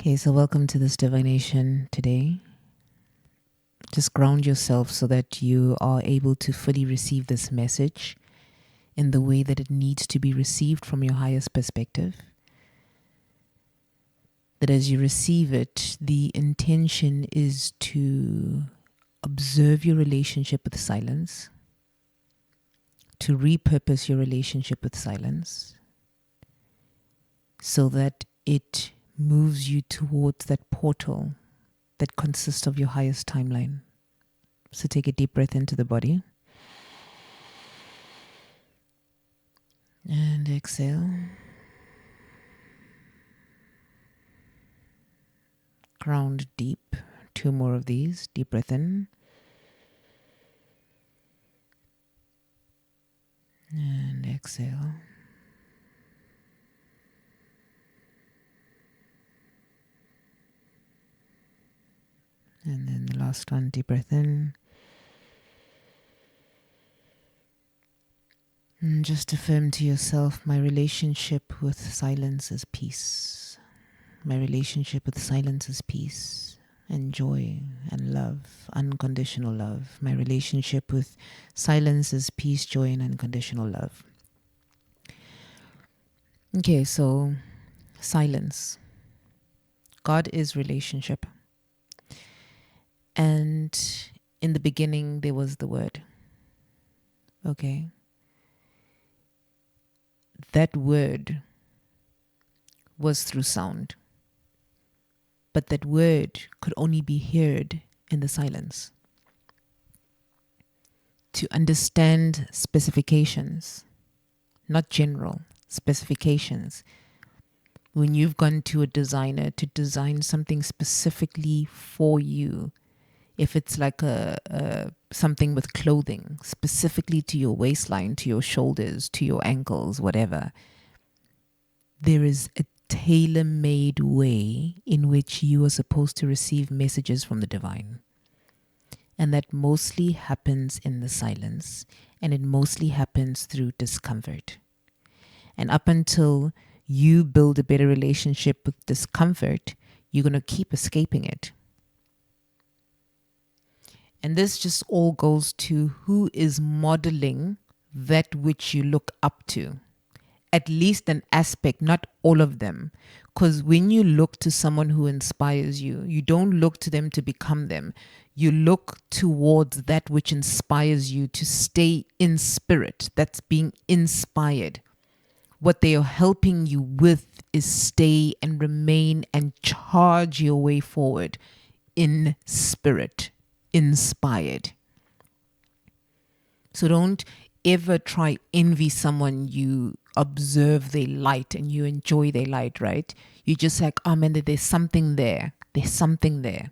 Okay, so welcome to this divination today. Just ground yourself so that you are able to fully receive this message in the way that it needs to be received from your highest perspective. That as you receive it, the intention is to observe your relationship with silence, to repurpose your relationship with silence, so that it moves you towards that portal that consists of your highest timeline. So take a deep breath into the body and exhale. Ground deep. 2 more of these. Deep breath in and exhale. And then the last one, deep breath in. And just affirm to yourself, my relationship with silence is peace. My relationship with silence is peace and joy and love, unconditional love. My relationship with silence is peace, joy, and unconditional love. Okay, so silence. God is relationship. And in the beginning, there was the Word. Okay. That word was through sound. But that word could only be heard in the silence. To understand specifications, not general, specifications. When you've gone to a designer to design something specifically for you, if it's like something with clothing, specifically to your waistline, to your shoulders, to your ankles, whatever, there is a tailor-made way in which you are supposed to receive messages from the divine. And that mostly happens in the silence, and it mostly happens through discomfort. And up until you build a better relationship with discomfort, you're going to keep escaping it. And this just all goes to who is modeling that which you look up to. At least an aspect, not all of them. Because when you look to someone who inspires you, you don't look to them to become them. You look towards that which inspires you to stay in spirit. That's being inspired. What they are helping you with is stay and remain and charge your way forward in spirit, inspired. So don't ever try envy someone you observe their light and you enjoy their light, right? You just like, oh man, there's something there. There's something there.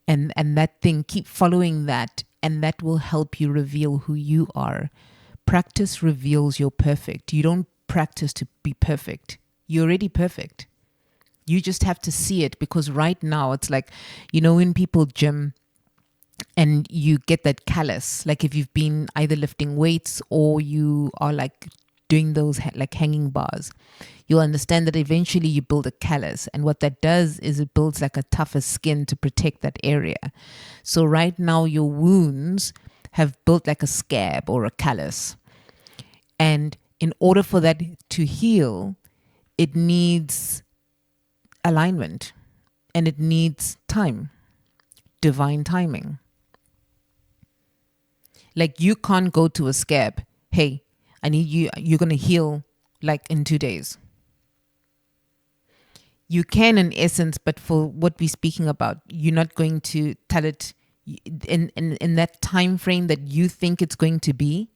And that thing, keep following that, and that will help you reveal who you are. Practice reveals you're perfect. You don't practice to be perfect. You're already perfect. You just have to see it, because right now it's like, when people gym and you get that callus, like if you've been either lifting weights or you are like doing those like hanging bars, you'll understand that eventually you build a callus, and what that does is it builds like a tougher skin to protect that area. So right now your wounds have built like a scab or a callus, and in order for that to heal, it needs alignment and it needs time, divine timing. Like you can't go to a scab, hey, I need you, you're going to heal like in 2 days. You can in essence, but for what we're speaking about, you're not going to tell it in that time frame that you think it's going to be,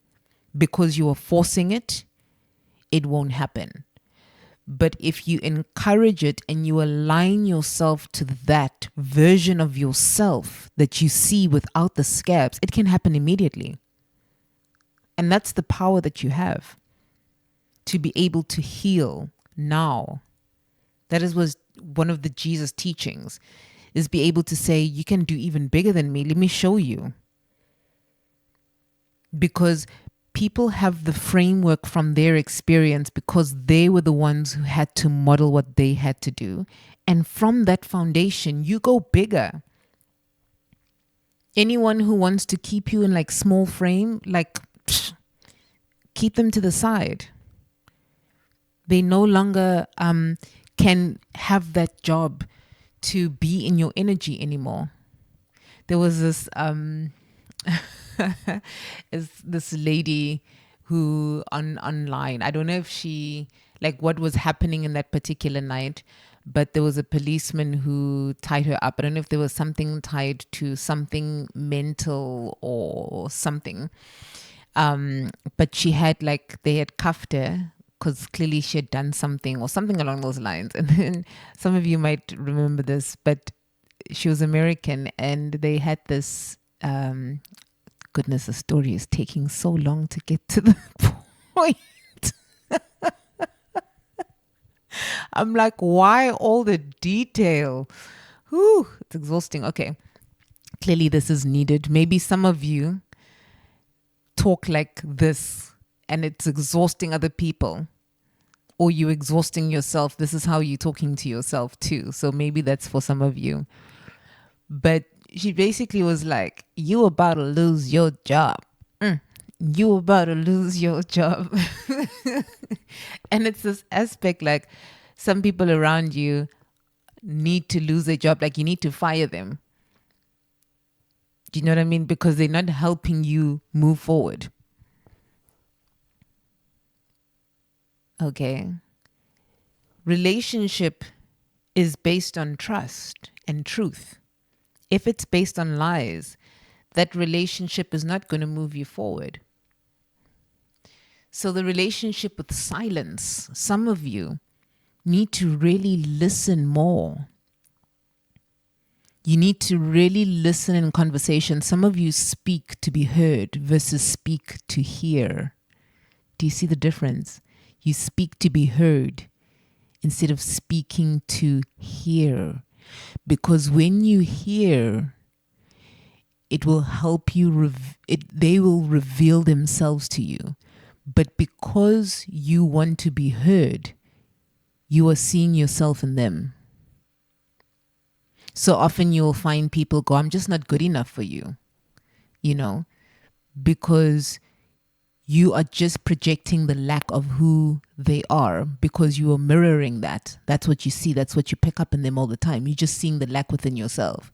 because you are forcing it, it won't happen. But if you encourage it and you align yourself to that version of yourself that you see without the scabs, it can happen immediately. And that's the power that you have to be able to heal now. That was one of the Jesus teachings, is be able to say, you can do even bigger than me. Let me show you. Because people have the framework from their experience because they were the ones who had to model what they had to do. And from that foundation, you go bigger. Anyone who wants to keep you in like small frame, like keep them to the side. They no longer can have that job to be in your energy anymore. There was this this lady who online, I don't know if she, like what was happening in that particular night, but there was a policeman who tied her up. I don't know if there was something tied to something mental or something. But she had like, they had cuffed her because clearly she had done something or something along those lines. And then some of you might remember this, but she was American and they had this, goodness, the story is taking so long to get to the point. I'm like, why all the detail? Whew, it's exhausting. Okay. Clearly this is needed. Maybe some of you talk like this and it's exhausting other people, or you're exhausting yourself. This is how you're talking to yourself too. So maybe that's for some of you. But she basically was like, you about to lose your job. You about to lose your job. And it's this aspect like some people around you need to lose their job. Like you need to fire them. Do you know what I mean? Because they're not helping you move forward. Okay. Relationship is based on trust and truth. If it's based on lies, that relationship is not going to move you forward. So the relationship with silence, some of you need to really listen more. You need to really listen in conversation. Some of you speak to be heard versus speak to hear. Do you see the difference? You speak to be heard instead of speaking to hear. Because when you hear, it will help you, they will reveal themselves to you. But because you want to be heard, you are seeing yourself in them. So often you'll find people go, I'm just not good enough for you, you know, because you are just projecting the lack of who they are because you are mirroring that. That's what you see. That's what you pick up in them all the time. You're just seeing the lack within yourself.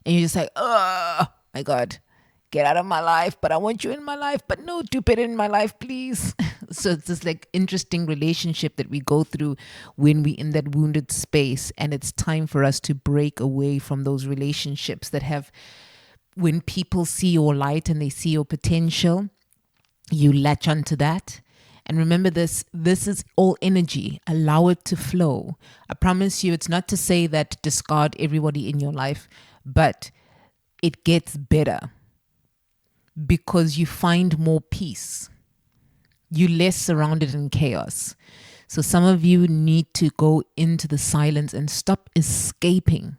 And you're just like, oh my God, get out of my life, but I want you in my life, but no, do better in my life, please. So it's this like interesting relationship that we go through when we're in that wounded space. And it's time for us to break away from those relationships that have, when people see your light and they see your potential, you latch onto that. And remember this is all energy. Allow it to flow. I promise you, it's not to say that discard everybody in your life, but it gets better because you find more peace. You're less surrounded in chaos. So some of you need to go into the silence and stop escaping,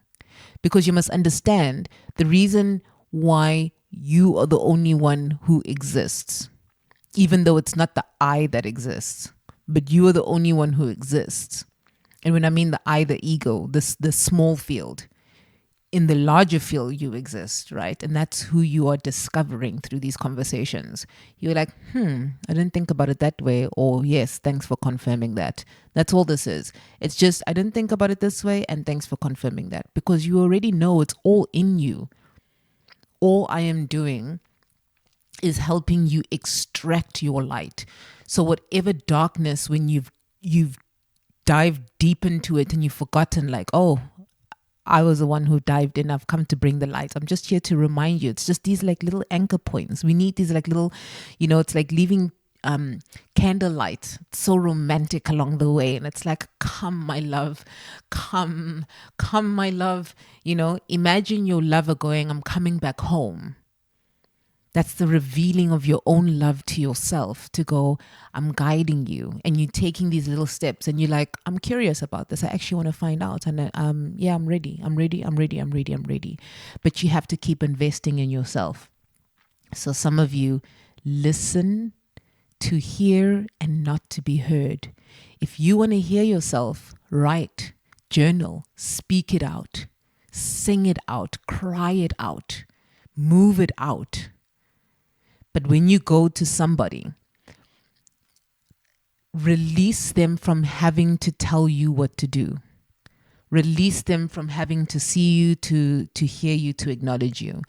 because you must understand the reason why you are the only one who exists. Even though it's not the I that exists, but you are the only one who exists. And when I mean the I, the ego, the small field, in the larger field you exist, right? And that's who you are discovering through these conversations. You're like, I didn't think about it that way. Or yes, thanks for confirming that. That's all this is. It's just, I didn't think about it this way, and thanks for confirming that. Because you already know it's all in you. All I am doing is helping you extract your light. So whatever darkness, when you've dived deep into it and you've forgotten, like, oh, I was the one who dived in, I've come to bring the light. I'm just here to remind you. It's just these like little anchor points. We need these like little, it's like leaving candlelight. It's so romantic along the way. And it's like, come, my love, come, my love. Imagine your lover going, I'm coming back home. That's the revealing of your own love to yourself, to go, I'm guiding you. And you're taking these little steps and you're like, I'm curious about this. I actually want to find out. And I'm ready. I'm ready. But you have to keep investing in yourself. So some of you listen to hear and not to be heard. If you want to hear yourself, write, journal, speak it out, sing it out, cry it out, move it out. But when you go to somebody, release them from having to tell you what to do. Release them from having to see you, to hear you, to acknowledge you.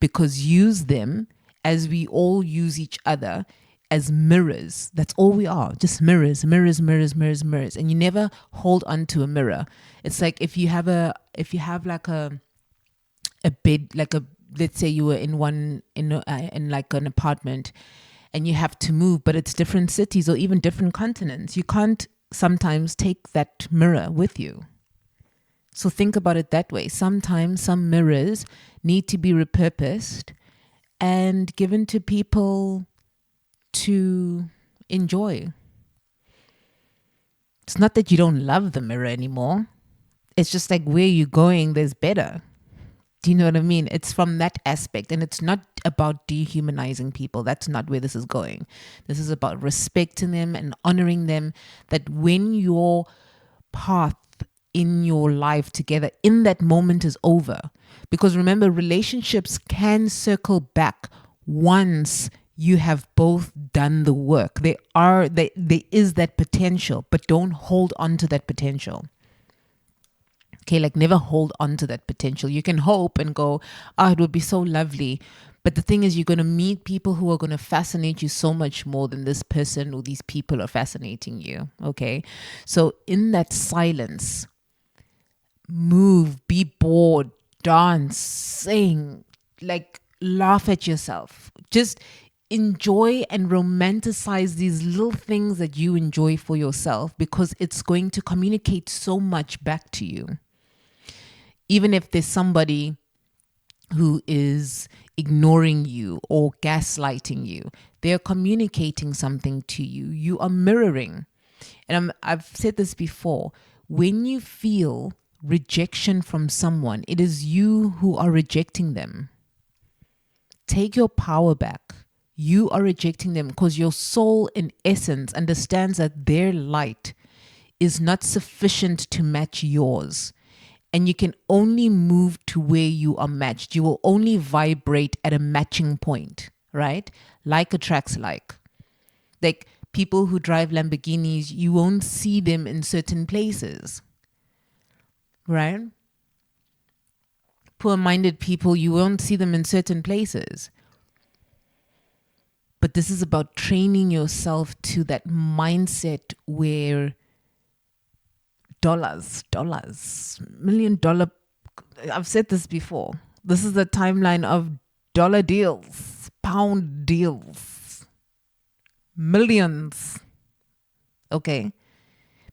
Because use them as we all use each other as mirrors. That's all we are. Just mirrors, mirrors, mirrors, mirrors, mirrors. And you never hold on to a mirror. It's like if you have like a bed, like a, let's say you were in like an apartment and you have to move, but it's different cities or even different continents. You can't sometimes take that mirror with you. So think about it that way. Sometimes some mirrors need to be repurposed and given to people to enjoy. It's not that you don't love the mirror anymore. It's just like where you're going, there's better. Do you know what I mean? It's from that aspect. And it's not about dehumanizing people. That's not where this is going. This is about respecting them and honoring them. That when your path in your life together in that moment is over. Because remember, relationships can circle back once you have both done the work. There is that potential, but don't hold on to that potential. Okay, like never hold on to that potential. You can hope and go, it would be so lovely. But the thing is, you're going to meet people who are going to fascinate you so much more than this person or these people are fascinating you. Okay, so in that silence, move, be bored, dance, sing, like laugh at yourself. Just enjoy and romanticize these little things that you enjoy for yourself, because it's going to communicate so much back to you. Even if there's somebody who is ignoring you or gaslighting you, they're communicating something to you. You are mirroring. And I've said this before. When you feel rejection from someone, it is you who are rejecting them. Take your power back. You are rejecting them because your soul, in essence, understands that their light is not sufficient to match yours. And you can only move to where you are matched. You will only vibrate at a matching point, right? Like attracts like. Like people who drive Lamborghinis, you won't see them in certain places, right? Poor-minded people, you won't see them in certain places. But this is about training yourself to that mindset where dollars, $1 million. I've said this before. This is the timeline of dollar deals, pound deals, millions. Okay?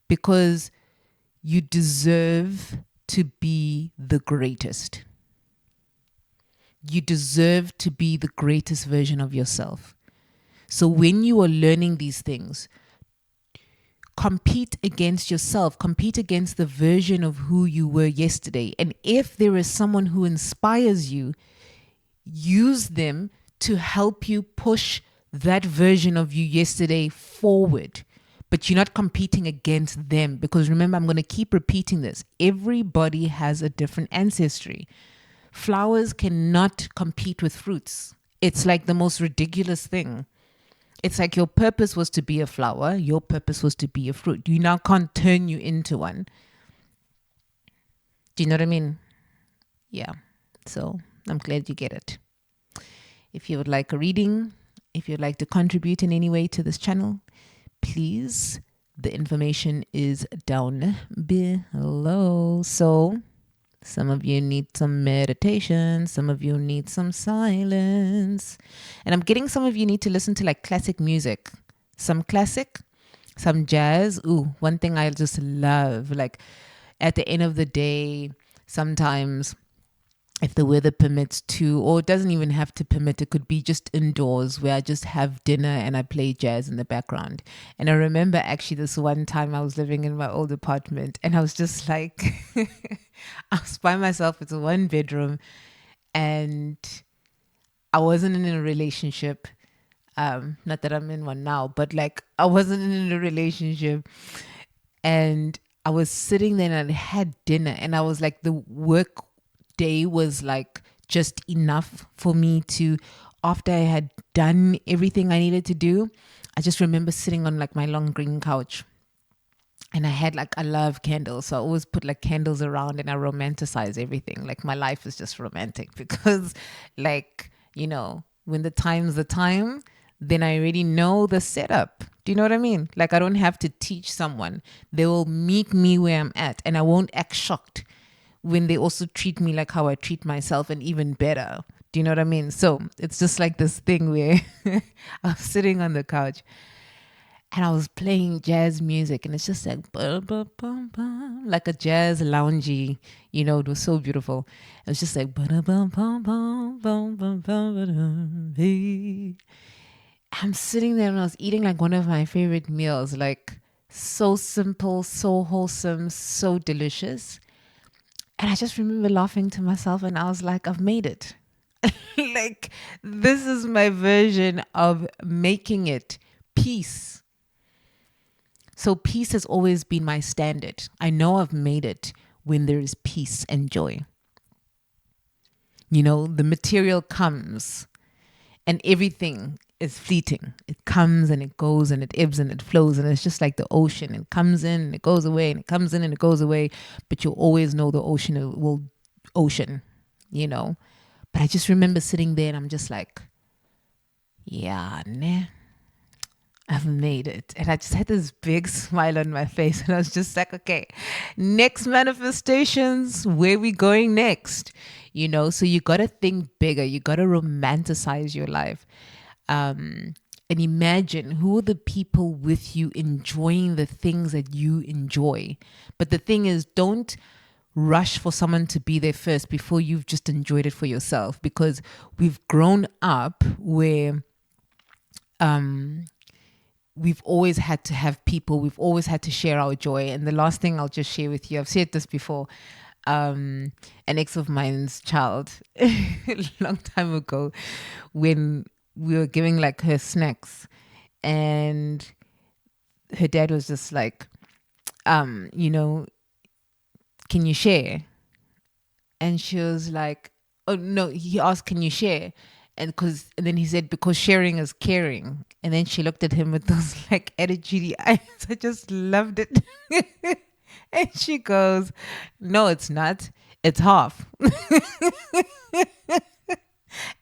Because you deserve to be the greatest. You deserve to be the greatest version of yourself. So when you are learning these things, compete against yourself, compete against the version of who you were yesterday. And if there is someone who inspires you, use them to help you push that version of you yesterday forward. But you're not competing against them, because remember, I'm going to keep repeating this. Everybody has a different ancestry. Flowers cannot compete with fruits. It's like the most ridiculous thing. It's like your purpose was to be a flower. Your purpose was to be a fruit. You now can't turn you into one. Do you know what I mean? Yeah. So I'm glad you get it. If you would like a reading, if you'd like to contribute in any way to this channel, please, the information is down below. So some of you need some meditation. Some of you need some silence. And I'm getting some of you need to listen to like classic music. Some classic, some jazz. Ooh, one thing I just love. Like at the end of the day, sometimes if the weather permits to, or it doesn't even have to permit, it could be just indoors where I just have dinner and I play jazz in the background. And I remember actually this one time I was living in my old apartment and I was just like, I was by myself. It's a one bedroom and I wasn't in a relationship. Not that I'm in one now, but like I wasn't in a relationship, and I was sitting there and I had dinner, and I was like, the work day was like just enough for me to, after I had done everything I needed to do, I just remember sitting on like my long green couch, and I had like, I love candles. So I always put like candles around and I romanticize everything. Like my life is just romantic because, like, when the time's the time, then I already know the setup. Do you know what I mean? Like I don't have to teach someone. They will meet me where I'm at, and I won't act shocked when they also treat me like how I treat myself, and even better. Do you know what I mean? So it's just like this thing where I was sitting on the couch and I was playing jazz music, and it's just like like a jazz loungy, it was so beautiful. It was just like I'm sitting there and I was eating like one of my favorite meals, like so simple, so wholesome, so delicious. And I just remember laughing to myself, and I was like, I've made it. Like, this is my version of making it peace. So peace has always been my standard. I know I've made it when there is peace and joy. The material comes and everything is fleeting. It comes and it goes and it ebbs and it flows, and it's just like the ocean. It comes in and it goes away, and it comes in and it goes away, but you'll always know the ocean will ocean, But I just remember sitting there and I'm just like, yeah, nah, I've made it. And I just had this big smile on my face. And I was just like, okay, next manifestations, where we going next? So you got to think bigger. You got to romanticize your life. And imagine who are the people with you enjoying the things that you enjoy. But the thing is, don't rush for someone to be there first before you've just enjoyed it for yourself. Because we've grown up where we've always had to have people, we've always had to share our joy. And the last thing I'll just share with you, I've said this before, an ex of mine's child, a long time ago, when we were giving like her snacks, and her dad was just like, can you share? And she was like, oh no, he asked, can you share? And then he said, because sharing is caring. And then she looked at him with those like attitude eyes. I just loved it. And she goes, no, it's not. It's half.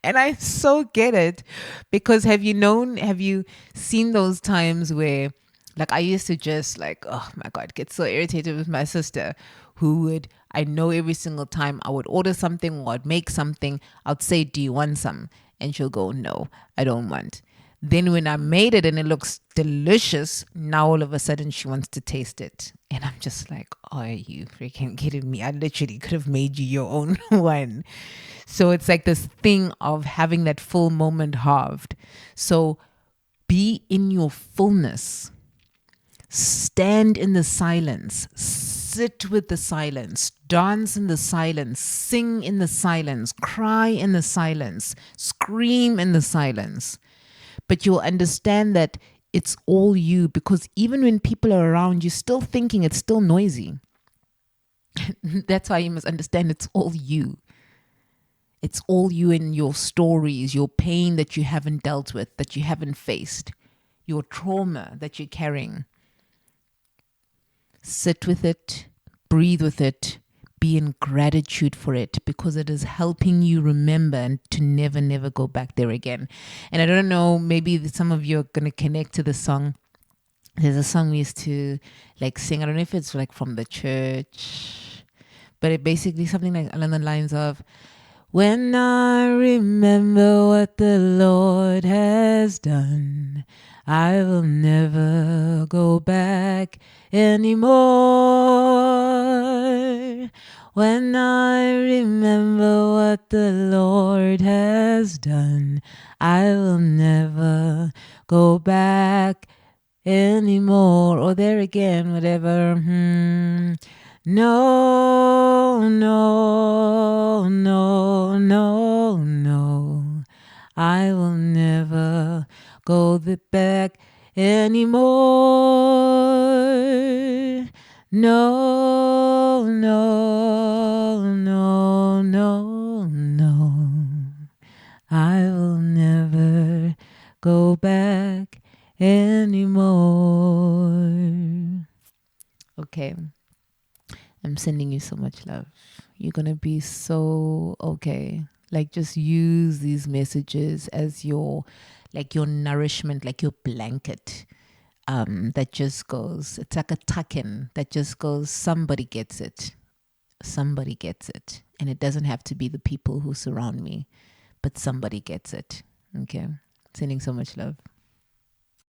And I so get it, because have you seen those times where, like, I used to just like, oh my God, get so irritated with my sister, who would, I know every single time I would order something or I'd make something, I'd say, do you want some? And she'll go, no, I don't want. Then when I made it and it looks delicious, now all of a sudden she wants to taste it. And I'm just like, oh, are you freaking kidding me? I literally could have made you your own one. So it's like this thing of having that full moment halved. So be in your fullness. Stand in the silence. Sit with the silence. Dance in the silence. Sing in the silence. Cry in the silence. Scream in the silence. But you'll understand that it's all you, because even when people are around, you're still thinking, it's still noisy. That's why you must understand it's all you. It's all you and your stories, your pain that you haven't dealt with, that you haven't faced, your trauma that you're carrying. Sit with it, breathe with it, be in gratitude for it, because it is helping you remember and to never, never go back there again. And I don't know, maybe some of you are going to connect to the song. There's a song we used to like sing. I don't know if it's like from the church, but it basically something like along the lines of, when I remember what the Lord has done, I will never go back anymore. When I remember what the Lord has done, I will never go back anymore. Or there again, whatever. No, no, no, no, no. I will never go back anymore. No, no, no, no, no. I will never go back anymore. Okay. I'm sending you so much love. You're going to be so okay. Like, just use these messages as your, like, your nourishment, like your blanket. That just goes, it's like a tuck-in that just goes, somebody gets it. Somebody gets it. And it doesn't have to be the people who surround me, but somebody gets it. Okay. Sending so much love.